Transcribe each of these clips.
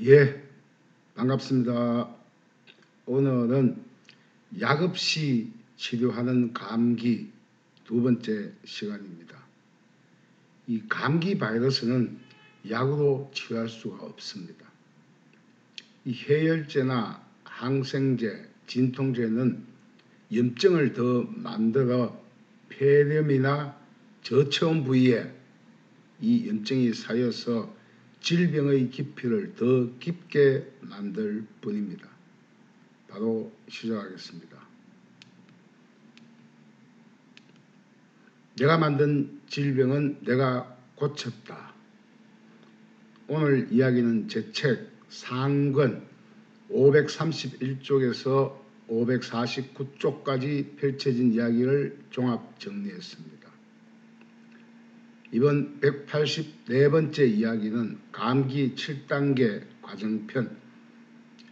예, 반갑습니다. 오늘은 약 없이 치료하는 감기 두 번째 시간입니다. 이 감기 바이러스는 약으로 치료할 수가 없습니다. 이 해열제나 항생제, 진통제는 염증을 더 만들어 폐렴이나 저체온 부위에 이 염증이 쌓여서 질병의 깊이를 더 깊게 만들 뿐입니다. 바로 시작하겠습니다. 내가 만든 질병은 내가 고쳤다. 오늘 이야기는 제 책 상권 531쪽에서 549쪽까지 펼쳐진 이야기를 종합 정리했습니다. 이번 184번째 이야기는 감기 7단계 과정편,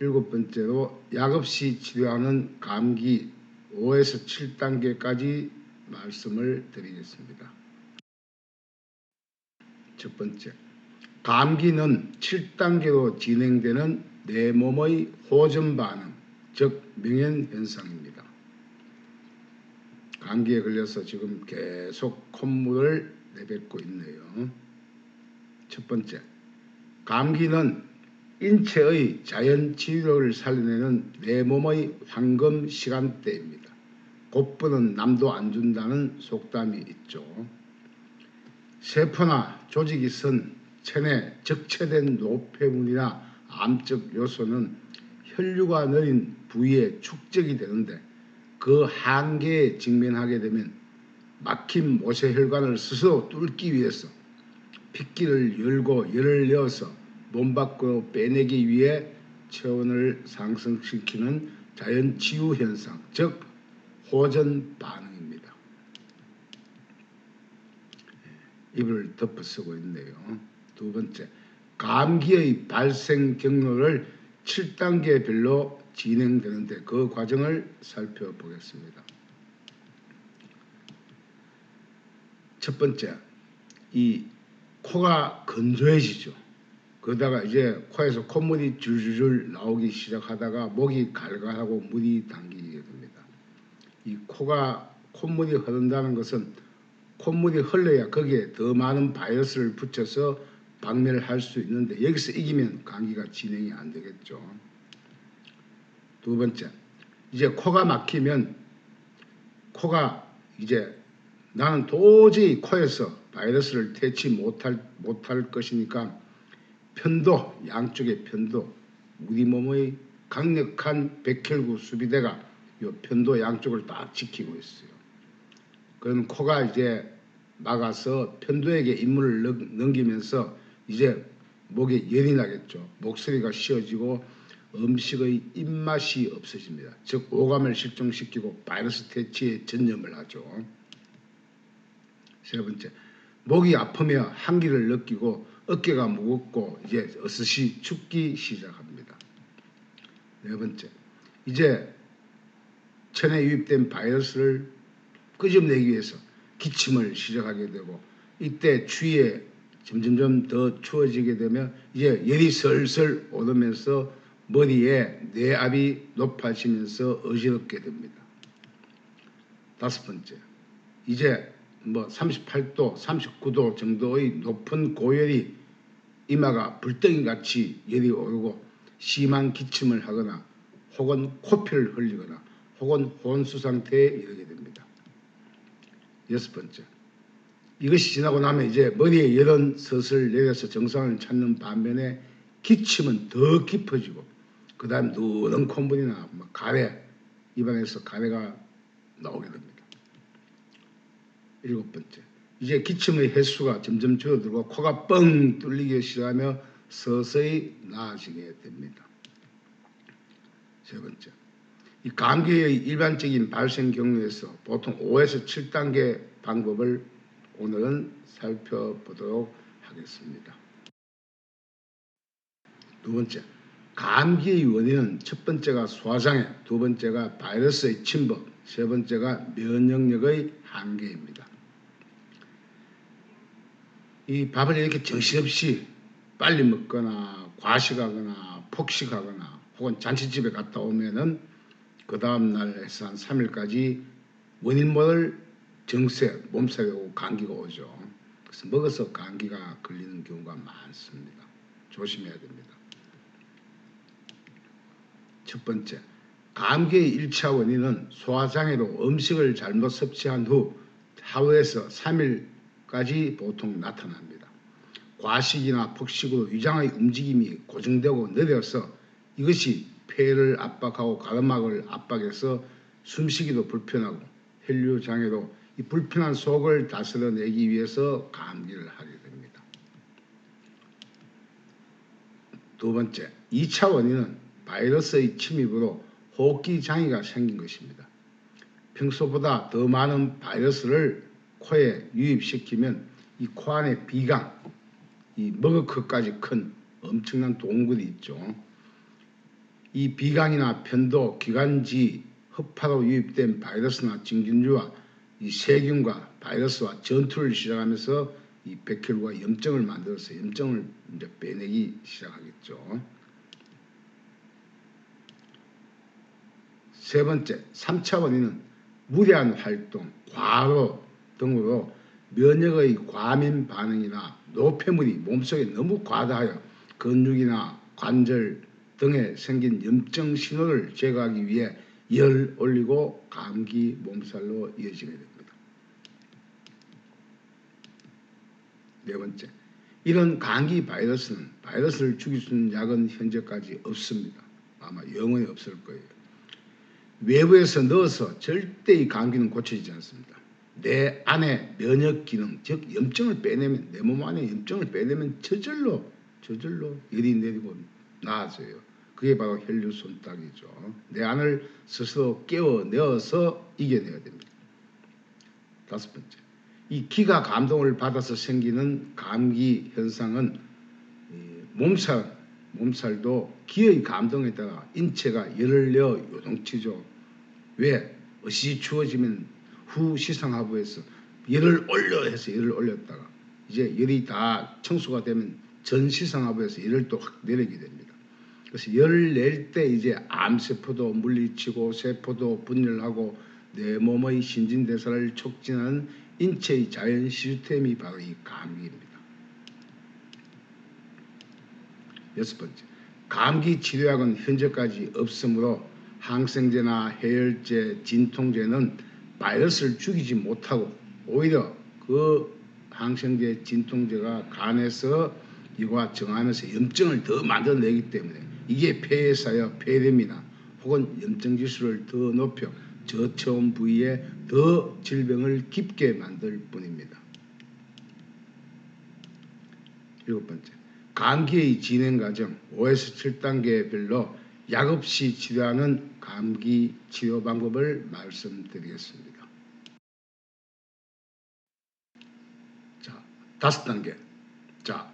7번째로 약 없이 치료하는 감기 5에서 7단계까지 말씀을 드리겠습니다. 첫 번째, 감기는 7단계로 진행되는 내 몸의 호전 반응, 즉 명현현상입니다. 감기에 걸려서 지금 계속 콧물을 내뱉고 있네요. 첫 번째, 감기는 인체의 자연 치유력을 살려내는 내 몸의 황금 시간대입니다. 곧보는 남도 안 준다는 속담이 있죠. 세포나 조직이 선 체내 적체된 노폐물이나 암적 요소는 혈류가 느린 부위에 축적이 되는데 그 한계에 직면하게 되면 막힌 모세혈관을 스스로 뚫기 위해서 핏기를 열고 열을 내어서 몸 밖으로 빼내기 위해 체온을 상승시키는 자연치유 현상, 즉 호전 반응입니다. 입을 덮어 쓰고 있네요. 두 번째, 감기의 발생 경로를 7단계별로 진행되는데 그 과정을 살펴보겠습니다. 첫 번째, 이 코가 건조해지죠. 그러다가 이제 코에서 콧물이 줄줄줄 나오기 시작하다가 목이 갈갈하고 물이 당기게 됩니다. 이 콧물이 흐른다는 것은 콧물이 흘러야 거기에 더 많은 바이러스를 붙여서 박멸을 할 수 있는데 여기서 이기면 감기가 진행이 안 되겠죠. 두 번째, 이제 코가 막히면 코가 이제 나는 도저히 코에서 바이러스를 퇴치 못할 것이니까 편도, 양쪽의 편도, 우리 몸의 강력한 백혈구 수비대가 이 편도 양쪽을 딱 지키고 있어요. 그럼 코가 이제 막아서 편도에게 임무를 넘기면서 이제 목에 열이 나겠죠. 목소리가 쉬어지고 음식의 입맛이 없어집니다. 즉 오감을 실종시키고 바이러스 퇴치에 전념을 하죠. 세 번째, 목이 아프며 한기를 느끼고 어깨가 무겁고 이제 어스시 춥기 시작합니다. 네 번째, 이제 체내에 유입된 바이러스를 끄집내기 위해서 기침을 시작하게 되고 이때 추위에 점점점 더 추워지게 되면 이제 열이 슬슬 오르면서 머리에 뇌압이 높아지면서 어지럽게 됩니다. 다섯 번째, 이제 38도, 39도 정도의 높은 고열이 이마가 불덩이같이 열이 오르고 심한 기침을 하거나 혹은 코피를 흘리거나 혹은 혼수 상태에 이르게 됩니다. 여섯 번째, 이것이 지나고 나면 이제 머리에 열은 슬슬 내려서 정상을 찾는 반면에 기침은 더 깊어지고 그 다음 누런 콧물이나 가래, 입안에서 가래가 나오게 됩니다. 일곱 번째, 이제 기침의 횟수가 점점 줄어들고 코가 뻥 뚫리기 시작하며 서서히 나아지게 됩니다. 세 번째, 이 감기의 일반적인 발생 경로에서 보통 5에서 7단계 방법을 오늘은 살펴보도록 하겠습니다. 두 번째, 감기의 원인은 첫 번째가 소화장애, 두 번째가 바이러스의 침범, 세 번째가 면역력의 한계입니다. 이 밥을 이렇게 정신없이 빨리 먹거나 과식하거나 폭식하거나 혹은 잔치집에 갔다 오면은 그 다음날 해서 한 3일까지 원인 모를 정세, 몸살이 오고 감기가 오죠. 그래서 먹어서 감기가 걸리는 경우가 많습니다. 조심해야 됩니다. 첫 번째, 감기의 1차 원인은 소화장애로 음식을 잘못 섭취한 후 하루에서 3일까지 보통 나타납니다. 과식이나 폭식으로 위장의 움직임이 고정되고 느려서 이것이 폐를 압박하고 가르막을 압박해서 숨쉬기도 불편하고 혈류장애로 이 불편한 속을 다스려내기 위해서 감기를 하게 됩니다. 두 번째, 2차 원인은 바이러스의 침입으로 호흡기 장애가 생긴 것입니다. 평소보다 더 많은 바이러스를 코에 유입시키면 이 코 안에 비강, 이 머그컵까지 큰 엄청난 동굴이 있죠. 이 비강이나 편도, 기관지, 허파로 유입된 바이러스나 진균류와 이 세균과 바이러스와 전투를 시작하면서 이 백혈구가 염증을 만들어서 염증을 이제 빼내기 시작하겠죠. 세 번째, 3차 원인은 무리한 활동, 과로 등으로 면역의 과민 반응이나 노폐물이 몸속에 너무 과다하여 근육이나 관절 등에 생긴 염증 신호를 제거하기 위해 열 올리고 감기, 몸살로 이어지게 됩니다. 네 번째, 이런 감기 바이러스는 바이러스를 죽일 수 있는 약은 현재까지 없습니다. 아마 영원히 없을 거예요. 외부에서 넣어서 절대 이 감기는 고쳐지지 않습니다. 내 안에 면역 기능, 즉 염증을 빼내면, 내 몸 안에 염증을 빼내면 저절로 열이 내리고 나아져요. 그게 바로 혈류 손딱이죠. 내 안을 스스로 깨워내어서 이겨내야 됩니다. 다섯 번째, 이 기가 감동을 받아서 생기는 감기 현상은 몸살도 기의 감동에 따라 인체가 열을 내어 요동치죠. 왜? 어시 추워지면 후 시상하부에서 열을 올려 해서 열을 올렸다가 이제 열이 다 청소가 되면 전 시상하부에서 열을 또 확 내리게 됩니다. 그래서 열을 낼 때 이제 암세포도 물리치고 세포도 분열하고 내 몸의 신진대사를 촉진하는 인체의 자연 시스템이 바로 이 감기입니다. 여섯 번째, 감기 치료약은 현재까지 없으므로 항생제나 해열제, 진통제는 바이러스를 죽이지 못하고 오히려 그 항생제, 진통제가 간에서 이와 정하면서 염증을 더 만들어내기 때문에 이게 폐에 쌓여 폐렴이나 혹은 염증 지수를 더 높여 저체온 부위에 더 질병을 깊게 만들 뿐입니다. 일곱 번째, 감기의 진행 과정 5에서 7단계별로 약 없이 치료하는 감기 치료 방법을 말씀드리겠습니다. 자, 5단계. 자,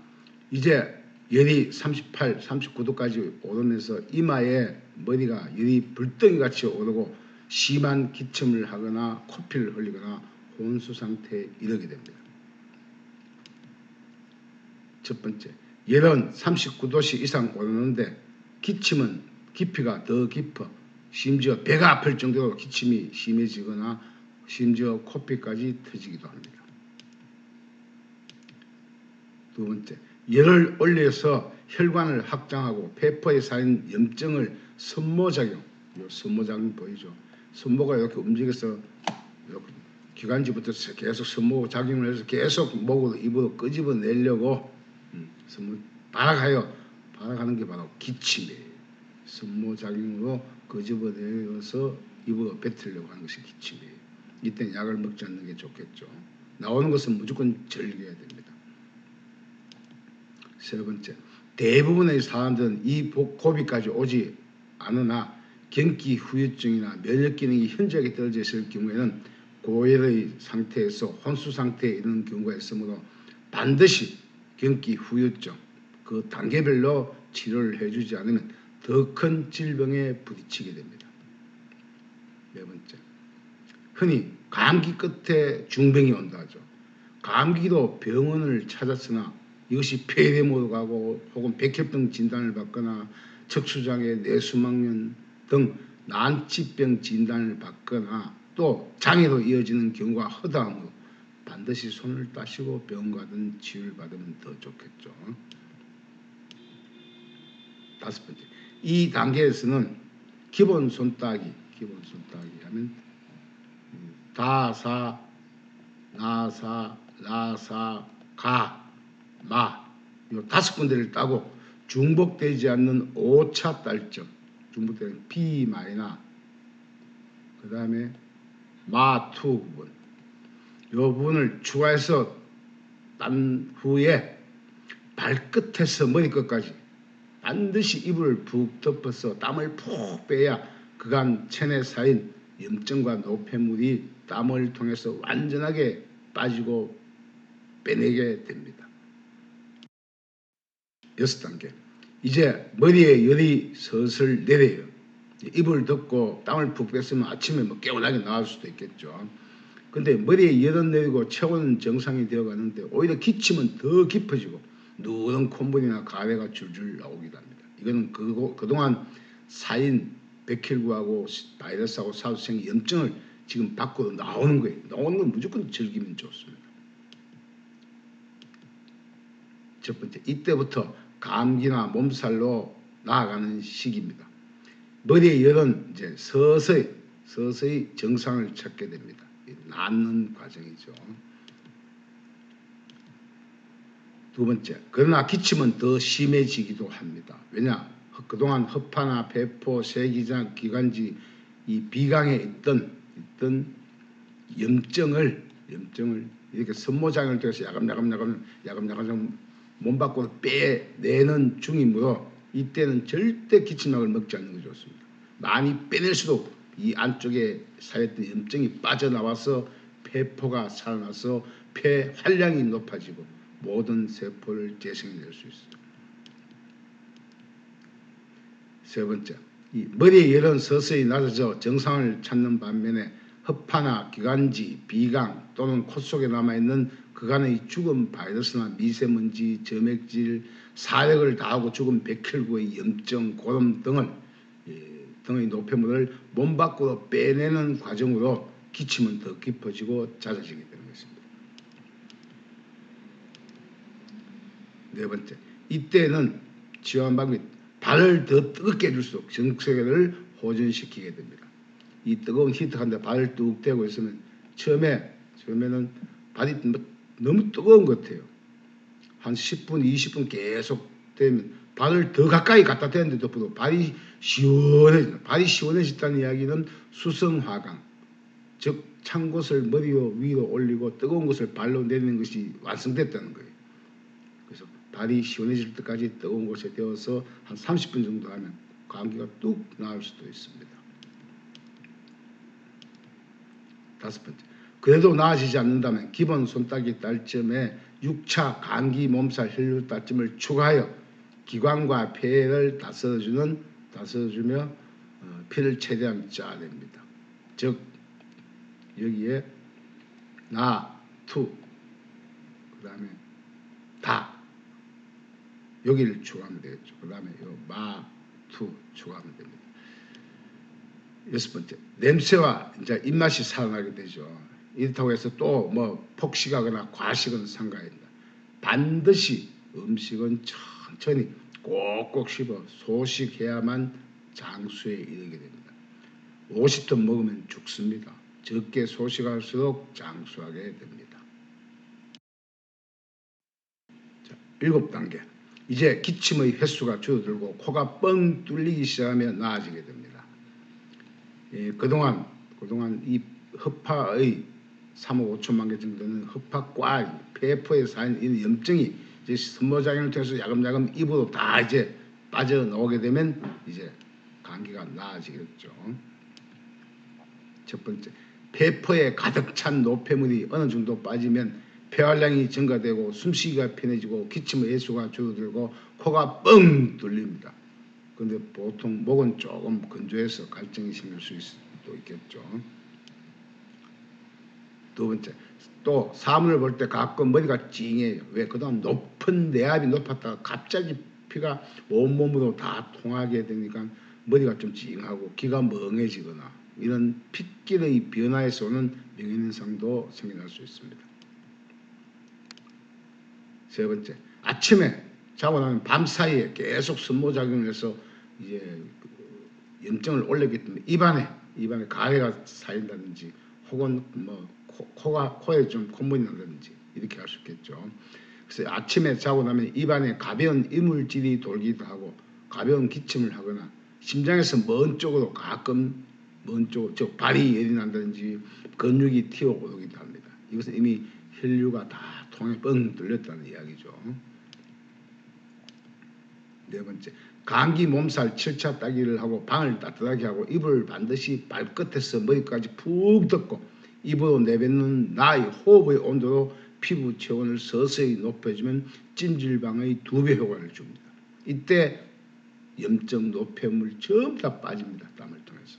이제 열이 38, 39도까지 오르면서 이마에 머리가 열이 불덩이같이 오르고 심한 기침을 하거나 코피를 흘리거나 혼수 상태에 이르게 됩니다. 첫 번째, 열은 39도씨 이상 오르는데 기침은 깊이가 더 깊어 심지어 배가 아플 정도로 기침이 심해지거나 심지어 코피까지 터지기도 합니다. 두 번째, 열을 올려서 혈관을 확장하고 폐포에 쌓인 염증을 선모작용, 이 선모작용 보이죠? 선모가 이렇게 움직여서 이렇게 기관지부터 계속 선모작용을 해서 계속 목으로 입으로 끄집어내려고 발악하는 게 바로 기침이에요. 선모작용으로 끄집어내어서 입으로 뱉으려고 하는 것이 기침이에요. 이때는 약을 먹지 않는 게 좋겠죠. 나오는 것은 무조건 즐겨야 됩니다. 세 번째, 대부분의 사람들은 이 고비까지 오지 않으나 경기 후유증이나 면역 기능이 현저하게 떨어져 있을 경우에는 고열의 상태에서 혼수 상태에 있는 경우가 있으므로 반드시 경기 후유증 그 단계별로 치료를 해주지 않으면 더 큰 질병에 부딪히게 됩니다. 네 번째, 흔히 감기 끝에 중병이 온다 하죠. 감기도 병원을 찾았으나 이것이 폐렴으로 가고 혹은 백혈병 진단을 받거나 척추장애, 뇌수막염 등 난치병 진단을 받거나 또 장애로 이어지는 경우가 허다하므로 반드시 손을 따시고 병원 가든 치료를 받으면 더 좋겠죠. 다섯 번째, 이 단계에서는 기본 손따기 하면 다사, 나사, 라사, 가, 마, 요 다섯 군데를 따고 중복되지 않는 5차 딸점, 중복되는 B 마이너, 그 다음에 마투 부분, 요 부분을 추가해서 딴 후에 발끝에서 머리끝까지 반드시 이불을 푹 덮어서 땀을 푹 빼야 그간 체내 쌓인 염증과 노폐물이 땀을 통해서 완전하게 빠지고 빼내게 됩니다. 6단계. 이제 머리에 열이 슬슬 내려요. 이불 덮고 땀을 푹 뺐으면 아침에 뭐 개운하게 나올 수도 있겠죠. 근데 머리에 열은 내리고 체온은 정상이 되어 가는데 오히려 기침은 더 깊어지고 누런 콧물이나 가래가 줄줄 나오기도 합니다. 이거는 그동안 쌓인 백혈구하고 바이러스하고 사소생 염증을 지금 밖으로 나오는 거예요. 나오는 건 무조건 즐기면 좋습니다. 첫 번째, 이때부터 감기나 몸살로 나아가는 시기입니다. 머리의 열은 이제 서서히 정상을 찾게 됩니다. 낫는 과정이죠. 두 번째, 그러나 기침은 더 심해지기도 합니다. 왜냐? 그동안 허파나 배포, 세기장, 기관지 이 비강에 있던 염증을 이렇게 섬모장을 통해서 야금야금 몸 밖으로 빼내는 중이므로 이때는 절대 기침약을 먹지 않는 게 좋습니다. 많이 빼낼수록 이 안쪽에 쌓였던 염증이 빠져나와서 폐포가 살아나서 폐 활량이 높아지고 모든 세포를 재생해낼 수 있습니다. 세 번째, 이 머리의 열은 서서히 낮아져 정상을 찾는 반면에 허파나 기관지, 비강 또는 콧 속에 남아있는 그간의 죽은 바이러스나 미세먼지, 점액질, 사력을 다하고 죽은 백혈구의 염증, 고름 등의 노폐물을 몸 밖으로 빼내는 과정으로 기침은 더 깊어지고 잦아지게 되는 것입니다. 네 번째, 이때는 치료한 방법이 발을 더 뜨겁게 해줄수록 정수기를 호전시키게 됩니다. 이 뜨거운 히터한데 발을 뚝 대고 있으면 처음에는 발이 너무 뜨거운 것 같아요. 한 10분, 20분 계속 되면 발을 더 가까이 갖다 대는데도 불구하고 발이 시원해진다. 발이 시원해졌다는 이야기는 수성화강, 즉 찬 것을 머리 위로 올리고 뜨거운 것을 발로 내리는 것이 완성됐다는 거예요. 그래서 발이 시원해질 때까지 뜨거운 곳에 데워서 한 30분 정도 하면 감기가 뚝 나을 수도 있습니다. 다섯 번째, 그래도 나아지지 않는다면 기본 손따기 딸점에 6차 감기 몸살 혈류 딸점을 추가하여 기관과 폐를 다스려주며 피를 최대한 짜냅니다. 즉 여기에 나, 투, 그 다음에 다 여기를 추가하면 되겠죠. 그 다음에 마, 투 추가하면 됩니다. 여섯 번째, 냄새와 이제 입맛이 살아나게 되죠. 이렇다고 해서 또 뭐 폭식하거나 과식은 상가입니다. 반드시 음식은 천천히 꼭꼭 씹어 소식해야만 장수에 이르게 됩니다. 50톤 먹으면 죽습니다. 적게 소식할수록 장수하게 됩니다. 자, 7단계. 이제 기침의 횟수가 줄어들고 코가 뻥 뚫리기 시작하면 나아지게 됩니다. 그동안 이 허파의 3억 5천만 개 정도 되는 허파과 폐포에 쌓인 이 염증이 이제 섬모작용을 통해서 야금야금 입으로 다 이제 빠져나오게 되면 이제 감기가 나아지겠죠. 첫 번째, 폐포에 가득 찬 노폐물이 어느 정도 빠지면 폐활량이 증가되고 숨쉬기가 편해지고 기침의 횟수가 줄어들고 코가 뻥 뚫립니다. 그런데 보통 목은 조금 건조해서 갈증이 생길 수도 있겠죠. 두 번째, 또 사문을 볼 때 가끔 머리가 찡해요. 왜? 그동안 높은 내압이 높았다가 갑자기 피가 온몸으로 다 통하게 되니까 머리가 좀 찡하고 귀가 멍해지거나 이런 핏길의 변화에서 오는 명현현상도 생겨날 수 있습니다. 세 번째, 아침에 자고 나면 밤 사이에 계속 선모작용을 해서 이제 염증을 올렸기 때문에 입안에 가래가 쌓인다든지 혹은 뭐 코에 좀 콧물이 난다든지 이렇게 할 수 있겠죠. 그래서 아침에 자고 나면 입안에 가벼운 이물질이 돌기도 하고 가벼운 기침을 하거나 심장에서 먼 쪽으로 가끔 먼 쪽, 즉 발이 열이 난다든지 근육이 튀어오르기도 합니다. 이것은 이미 혈류가 다 통에 뻥 뚫렸다는 이야기죠. 네 번째, 감기 몸살 7차 따기를 하고 방을 따뜻하게 하고 이불을 반드시 발끝에서 머리까지 푹 덮고 입으로 내뱉는 나의 호흡의 온도로 피부 체온을 서서히 높여주면 찜질방의 2배 효과를 줍니다. 이때 염증 노폐물 전부 다 빠집니다. 땀을 통해서.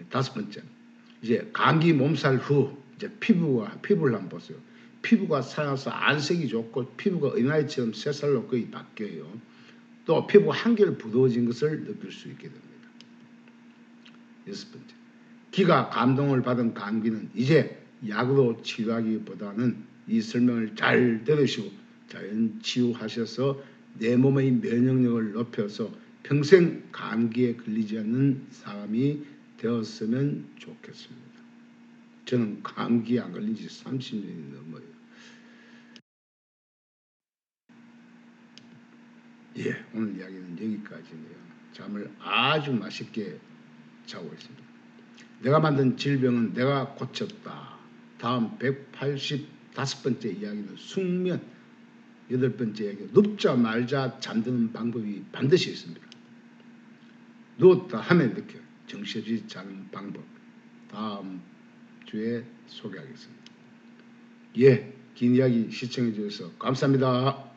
다섯 번째, 이제 감기 몸살 후 이제 피부를 한번 보세요. 피부가 살아서 안색이 좋고 피부가 어린아이처럼 새살로 거의 바뀌어요. 또 피부가 한결 부드러워진 것을 느낄 수 있게 됩니다. 여섯 번째, 기가 감동을 받은 감기는 이제 약으로 치료하기보다는 이 설명을 잘 들으시고 자연 치유하셔서 내 몸의 면역력을 높여서 평생 감기에 걸리지 않는 사람이 되었으면 좋겠습니다. 저는 감기에 안 걸린 지 30년이 넘어요. 예, 오늘 이야기는 여기까지네요. 잠을 아주 맛있게 자고 있습니다. 내가 만든 질병은 내가 고쳤다. 다음 185번째 이야기는 숙면, 8번째 이야기 눕자 말자 잠드는 방법이 반드시 있습니다. 누웠다 하면 이렇게 정신없이 자는 방법 다음 주에 소개하겠습니다. 예, 긴 이야기 시청해 주셔서 감사합니다.